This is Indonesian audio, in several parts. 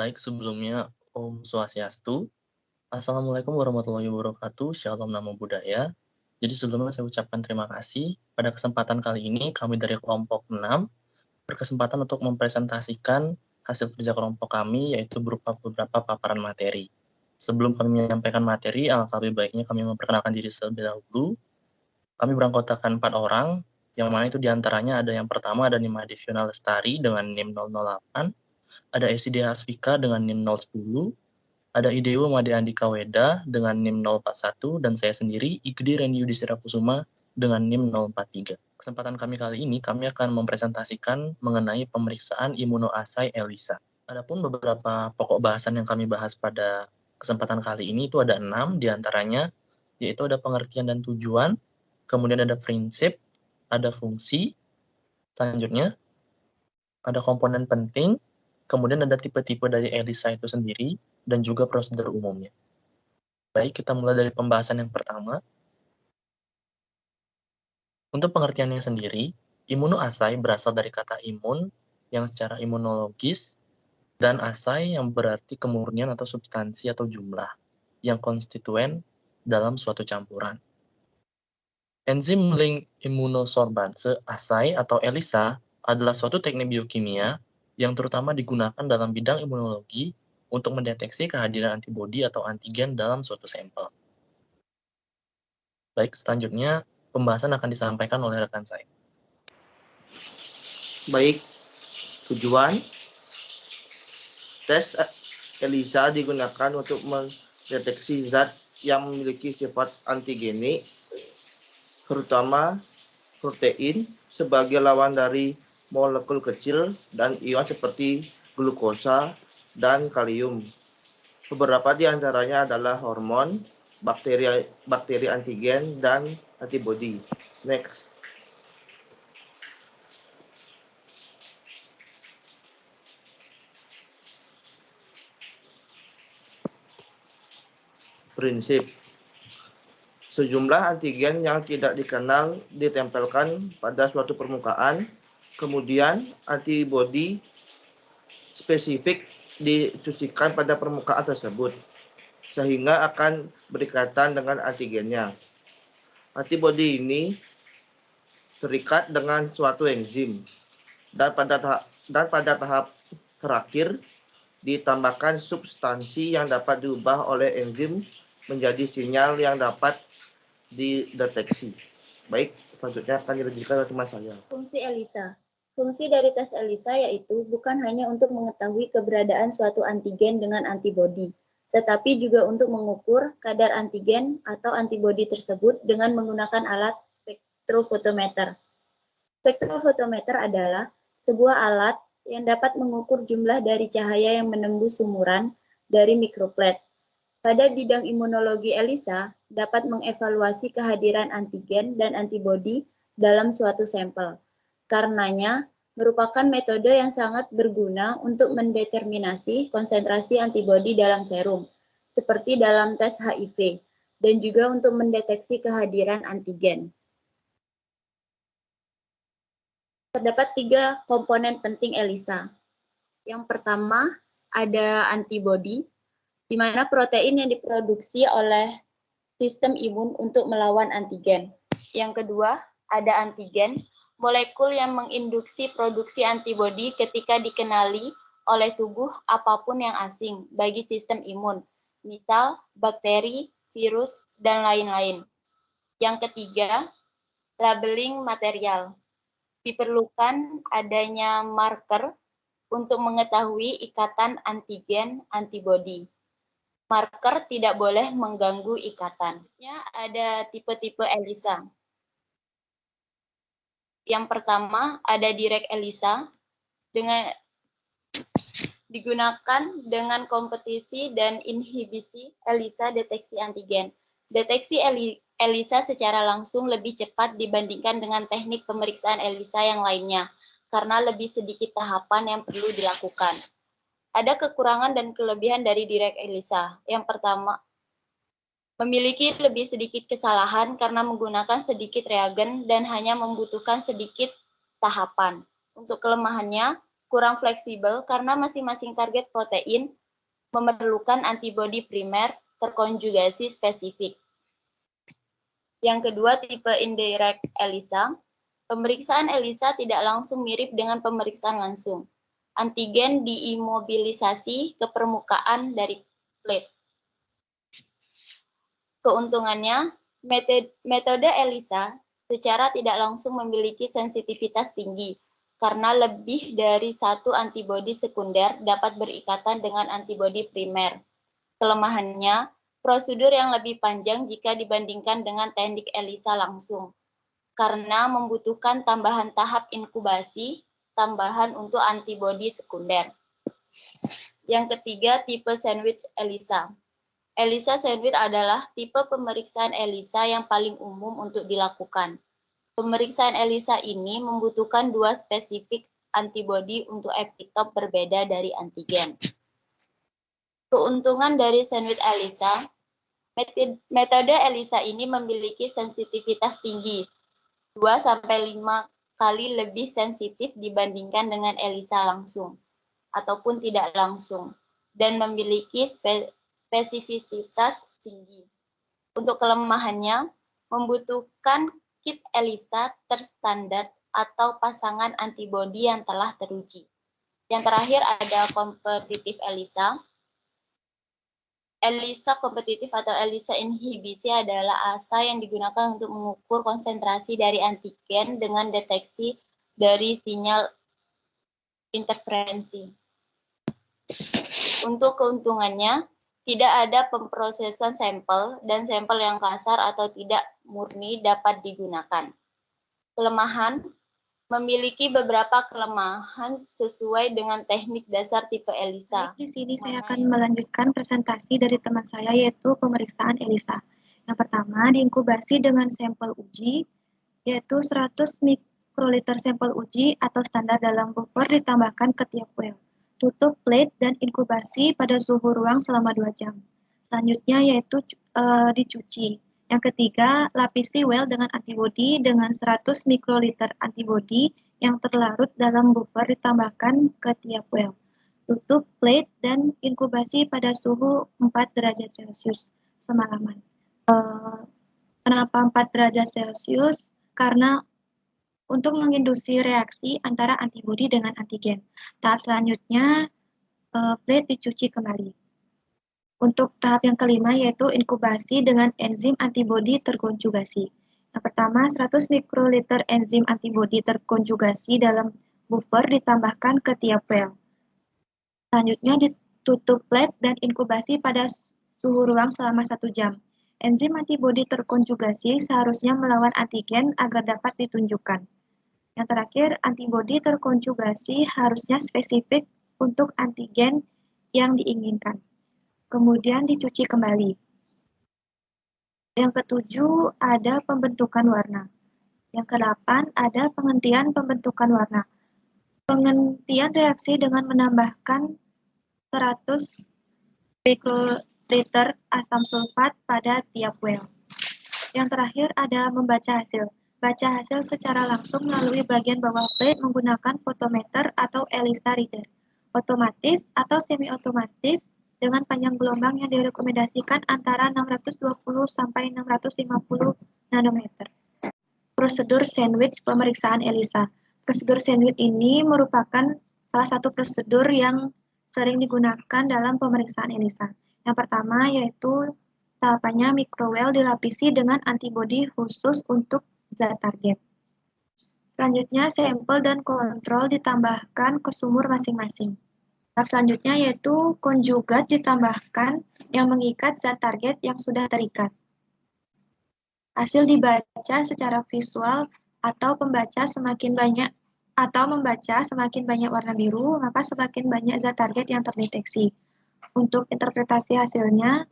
Baik, sebelumnya Om Swastiastu. Assalamualaikum warahmatullahi wabarakatuh. Shalom Namo Buddhaya. Jadi sebelumnya saya ucapkan terima kasih. Pada kesempatan kali ini kami dari kelompok 6 berkesempatan untuk mempresentasikan hasil kerja kelompok kami yaitu berupa beberapa paparan materi. Sebelum kami menyampaikan materi, alangkah lebih baiknya kami memperkenalkan diri terlebih dahulu. Kami beranggotakan 4 orang, yang mana itu diantaranya ada yang pertama ada Nima Devina Lestari dengan NIM 008, ada Esidia Asfika dengan NIM 010, ada Idewo Made Andika Weda dengan NIM 041, dan saya sendiri, Igede Reni Yudhistira Kusuma dengan NIM 043. Kesempatan kami kali ini, kami akan mempresentasikan mengenai pemeriksaan imunoasai ELISA. Adapun beberapa pokok bahasan yang kami bahas pada kesempatan kali ini itu ada 6 diantaranya, yaitu ada pengertian dan tujuan, kemudian ada prinsip, ada fungsi, selanjutnya ada komponen penting, kemudian ada tipe-tipe dari ELISA itu sendiri, dan juga prosedur umumnya. Baik, kita mulai dari pembahasan yang pertama. Untuk pengertiannya sendiri, imunoasai berasal dari kata imun yang secara imunologis dan asai yang berarti kemurnian atau substansi atau jumlah yang konstituen dalam suatu campuran. Enzim link immunosorbance asai atau ELISA adalah suatu teknik biokimia yang terutama digunakan dalam bidang imunologi untuk mendeteksi kehadiran antibodi atau antigen dalam suatu sampel. Baik, selanjutnya pembahasan akan disampaikan oleh rekan saya. Baik, tujuan tes ELISA digunakan untuk mendeteksi zat yang memiliki sifat antigenik, terutama protein sebagai lawan dari molekul kecil dan ion seperti glukosa dan kalium. Beberapa di antaranya adalah hormon, bakteri antigen, dan antibodi. Next. Prinsip. Sejumlah antigen yang tidak dikenal ditempelkan pada suatu permukaan, kemudian antibodi spesifik disuntikan pada permukaan tersebut, sehingga akan berikatan dengan antigennya. Antibodi ini terikat dengan suatu enzim, dan pada tahap terakhir ditambahkan substansi yang dapat diubah oleh enzim menjadi sinyal yang dapat dideteksi. Baik, selanjutnya akan dilanjutkan oleh teman saya. Fungsi ELISA. Fungsi dari tes ELISA yaitu bukan hanya untuk mengetahui keberadaan suatu antigen dengan antibodi, tetapi juga untuk mengukur kadar antigen atau antibodi tersebut dengan menggunakan alat spektrofotometer. Spektrofotometer adalah sebuah alat yang dapat mengukur jumlah dari cahaya yang menembus sumuran dari mikroplet. Pada bidang imunologi ELISA dapat mengevaluasi kehadiran antigen dan antibodi dalam suatu sampel. Karenanya, merupakan metode yang sangat berguna untuk mendeterminasi konsentrasi antibodi dalam serum, seperti dalam tes HIV, dan juga untuk mendeteksi kehadiran antigen. Terdapat 3 komponen penting ELISA. Yang pertama, ada antibodi, di mana protein yang diproduksi oleh sistem imun untuk melawan antigen. Yang kedua, ada antigen, molekul yang menginduksi produksi antibodi ketika dikenali oleh tubuh apapun yang asing bagi sistem imun, misal bakteri, virus, dan lain-lain. Yang ketiga, labeling material. Diperlukan adanya marker untuk mengetahui ikatan antigen-antibodi. Marker tidak boleh mengganggu ikatan. Ya, ada tipe-tipe ELISA. Yang pertama, ada direct ELISA, digunakan dengan kompetisi dan inhibisi ELISA deteksi antigen. Deteksi ELISA secara langsung lebih cepat dibandingkan dengan teknik pemeriksaan ELISA yang lainnya, karena lebih sedikit tahapan yang perlu dilakukan. Ada kekurangan dan kelebihan dari direct ELISA. Yang pertama, memiliki lebih sedikit kesalahan karena menggunakan sedikit reagen dan hanya membutuhkan sedikit tahapan. Untuk kelemahannya, kurang fleksibel karena masing-masing target protein memerlukan antibodi primer terkonjugasi spesifik. Yang kedua, tipe indirect ELISA. Pemeriksaan ELISA tidak langsung mirip dengan pemeriksaan langsung. Antigen diimobilisasi ke permukaan dari plate. Keuntungannya, metode ELISA secara tidak langsung memiliki sensitivitas tinggi, karena lebih dari satu antibodi sekunder dapat berikatan dengan antibodi primer. Kelemahannya, prosedur yang lebih panjang jika dibandingkan dengan teknik ELISA langsung, karena membutuhkan tambahan tahap inkubasi tambahan untuk antibodi sekunder. Yang ketiga, tipe sandwich ELISA. ELISA sandwich adalah tipe pemeriksaan ELISA yang paling umum untuk dilakukan. Pemeriksaan ELISA ini membutuhkan dua spesifik antibodi untuk epitop berbeda dari antigen. Keuntungan dari sandwich ELISA, metode ELISA ini memiliki sensitivitas tinggi, 2-5 kali lebih sensitif dibandingkan dengan ELISA langsung ataupun tidak langsung, dan memiliki spesifisitas tinggi. Untuk kelemahannya, membutuhkan kit ELISA terstandar atau pasangan antibodi yang telah teruji. Yang terakhir ada kompetitif ELISA. ELISA kompetitif atau ELISA inhibisi adalah asa yang digunakan untuk mengukur konsentrasi dari antigen dengan deteksi dari sinyal interferensi. Untuk keuntungannya, tidak ada pemrosesan sampel dan sampel yang kasar atau tidak murni dapat digunakan. Kelemahan, memiliki beberapa kelemahan sesuai dengan teknik dasar tipe ELISA. Baik, di sini saya akan melanjutkan presentasi dari teman saya, yaitu pemeriksaan ELISA. Yang pertama, diinkubasi dengan sampel uji, yaitu 100 mikroliter sampel uji atau standar dalam buffer ditambahkan ke tiap well. Tutup plate dan inkubasi pada suhu ruang selama 2 jam. Selanjutnya yaitu dicuci. Yang ketiga, lapisi well dengan antibodi dengan 100 mikroliter antibodi yang terlarut dalam buffer ditambahkan ke tiap well. Tutup plate dan inkubasi pada suhu 4 derajat Celcius semalaman. Kenapa 4 derajat Celcius? Karena untuk menginduksi reaksi antara antibodi dengan antigen. Tahap selanjutnya, plate dicuci kembali. Untuk tahap yang kelima yaitu inkubasi dengan enzim antibodi terkonjugasi. Yang pertama, 100 mikroliter enzim antibodi terkonjugasi dalam buffer ditambahkan ke tiap well. Selanjutnya ditutup plate dan inkubasi pada suhu ruang selama 1 jam. Enzim antibodi terkonjugasi seharusnya melawan antigen agar dapat ditunjukkan. Yang terakhir, antibodi terkonjugasi harusnya spesifik untuk antigen yang diinginkan. Kemudian dicuci kembali. Yang ketujuh, ada pembentukan warna. Yang kedelapan, ada penghentian pembentukan warna. Penghentian reaksi dengan menambahkan 100 mikroliter asam sulfat pada tiap well. Yang terakhir ada membaca hasil. Baca hasil secara langsung melalui bagian bawah plate menggunakan photometer atau ELISA reader. Otomatis atau semi-otomatis dengan panjang gelombang yang direkomendasikan antara 620 sampai 650 nanometer. Prosedur sandwich pemeriksaan ELISA. Prosedur sandwich ini merupakan salah satu prosedur yang sering digunakan dalam pemeriksaan ELISA. Yang pertama yaitu tahapannya microwell dilapisi dengan antibodi khusus untuk zat target. Selanjutnya sampel dan kontrol ditambahkan ke sumur masing-masing. Tahap selanjutnya yaitu konjugat ditambahkan yang mengikat zat target yang sudah terikat. Hasil dibaca secara visual atau membaca semakin banyak warna biru, maka semakin banyak zat target yang terdeteksi. Untuk interpretasi hasilnya,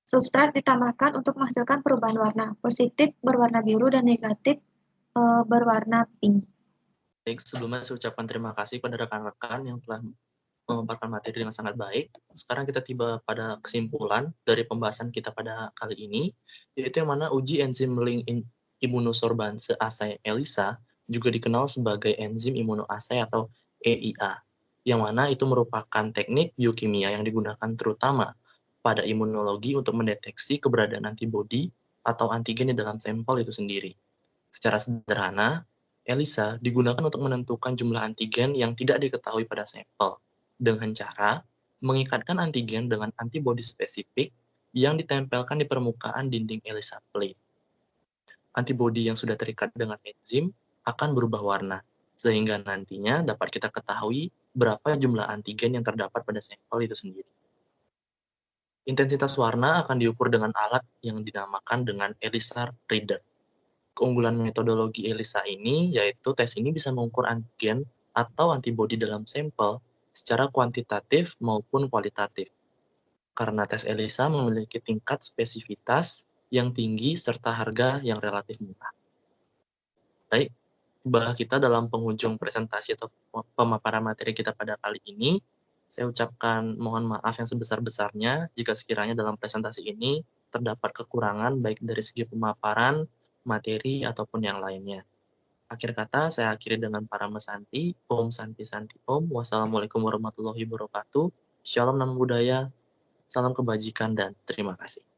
substrat ditambahkan untuk menghasilkan perubahan warna. Positif berwarna biru dan negatif berwarna pink. Baik, sebelumnya saya ucapkan terima kasih pada rekan-rekan yang telah memaparkan materi dengan sangat baik. Sekarang kita tiba pada kesimpulan dari pembahasan kita pada kali ini, yaitu yang mana uji enzim link imunosorbase assay ELISA juga dikenal sebagai enzim imunoassay atau EIA, yang mana itu merupakan teknik biokimia yang digunakan terutama pada imunologi untuk mendeteksi keberadaan antibodi atau antigen di dalam sampel itu sendiri. Secara sederhana, ELISA digunakan untuk menentukan jumlah antigen yang tidak diketahui pada sampel dengan cara mengikatkan antigen dengan antibodi spesifik yang ditempelkan di permukaan dinding ELISA plate. Antibodi yang sudah terikat dengan enzim akan berubah warna, sehingga nantinya dapat kita ketahui berapa jumlah antigen yang terdapat pada sampel itu sendiri. Intensitas warna akan diukur dengan alat yang dinamakan dengan ELISA Reader. Keunggulan metodologi ELISA ini yaitu tes ini bisa mengukur antigen atau antibodi dalam sampel secara kuantitatif maupun kualitatif. Karena tes ELISA memiliki tingkat spesifitas yang tinggi serta harga yang relatif murah. Baik, tibalah kita dalam penghujung presentasi atau pemaparan materi kita pada kali ini. Saya ucapkan mohon maaf yang sebesar-besarnya jika sekiranya dalam presentasi ini terdapat kekurangan baik dari segi pemaparan, materi, ataupun yang lainnya. Akhir kata, saya akhiri dengan Parama Santi. Om Santi Santi Om. Wassalamualaikum warahmatullahi wabarakatuh. Shalom Namo Buddhaya. Salam kebajikan dan terima kasih.